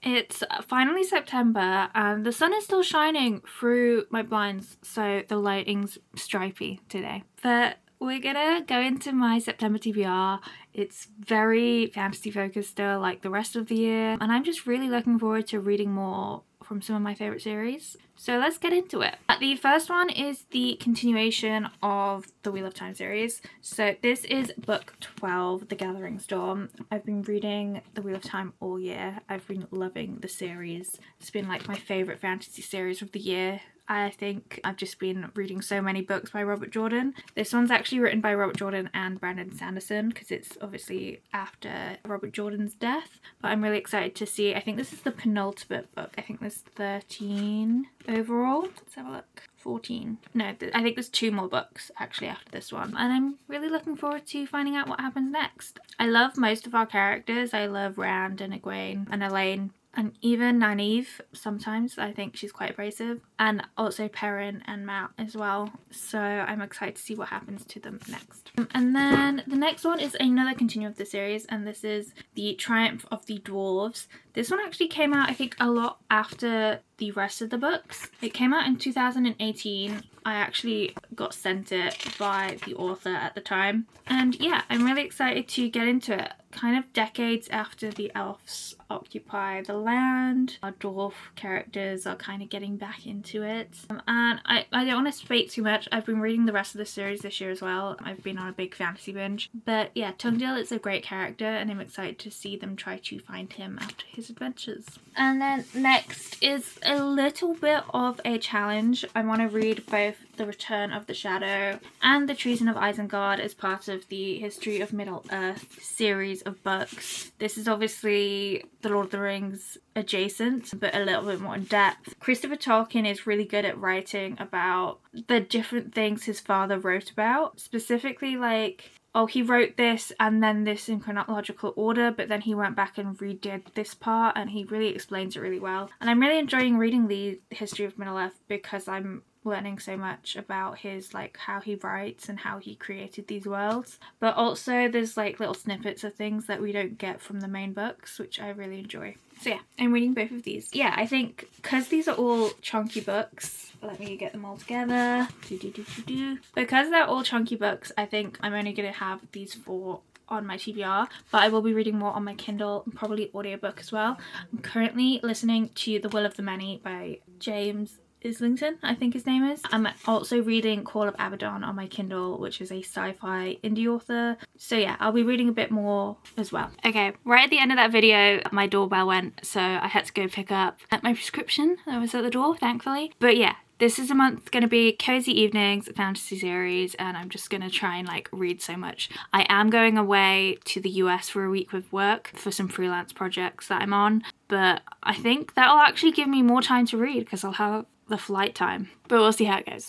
It's finally September and the sun is still shining through my blinds, so the lighting's stripy today. But we're gonna go into my September TBR. It's very fantasy focused still, like the rest of the year, and I'm just really looking forward to reading more from some of my favourite series. So let's get into it. The first one is the continuation of the Wheel of Time series. So this is book 12, The Gathering Storm. I've been reading the Wheel of Time all year. I've been loving the series. It's been like my favourite fantasy series of the year. I think I've just been reading so many books by Robert Jordan. This one's actually written by Robert Jordan and Brandon Sanderson because it's obviously after Robert Jordan's death. But I'm really excited to see. I think this is the penultimate book. I think there's 13 overall. Let's have a look. 14. No, I think there's 2 more books actually after this one. And I'm really looking forward to finding out what happens next. I love most of our characters. I love Rand and Egwene and Elaine. And even Nynaeve, sometimes I think she's quite abrasive. And also Perrin and Matt as well. So I'm excited to see what happens to them next. And then the next one is another continuation of the series. And this is The Triumph of the Dwarves. This one actually came out, I think, a lot after the rest of the books. It came out in 2018. I actually got sent it by the author at the time. And yeah, I'm really excited to get into it. Kind of decades after the elves occupy the land, our dwarf characters are kind of getting back into it. And I don't want to speak too much. I've been reading the rest of the series this year as well. I've been on a big fantasy binge. But yeah, Tungdil is a great character and I'm excited to see them try to find him after his adventures. And then next is a little bit of a challenge. I want to read both The Return of the Shadow and The Treason of Isengard as part of the History of Middle-earth series of books. This is obviously the Lord of the Rings adjacent, but a little bit more in depth. Christopher Tolkien is really good at writing about the different things his father wrote about. Specifically, like, oh, he wrote this and then this in chronological order, but then he went back and redid this part, and he really explains it really well. And I'm really enjoying reading the History of Middle-earth because I'm learning so much about his, like, how he writes and how he created these worlds. But also there's like little snippets of things that we don't get from the main books, which I really enjoy. So yeah, I'm reading both of these. Yeah, I think because these are all chunky books, let me get them all together. Because they're all chunky books, I think I'm only going to have these 4 on my TBR, but I will be reading more on my Kindle and probably audiobook as well. I'm currently listening to The Will of the Many by James Islington, I think his name is. I'm also reading Call of Abaddon on my Kindle, which is a sci-fi indie author. So yeah, I'll be reading a bit more as well. Okay, right at the end of that video, my doorbell went, so I had to go pick up my prescription that was at the door, thankfully. But yeah, this is a month going to be cozy evenings, fantasy series, and I'm just going to try and like read so much. I am going away to the US for a week with work for some freelance projects that I'm on, but I think that'll actually give me more time to read because I'll have the flight time, but we'll see how it goes.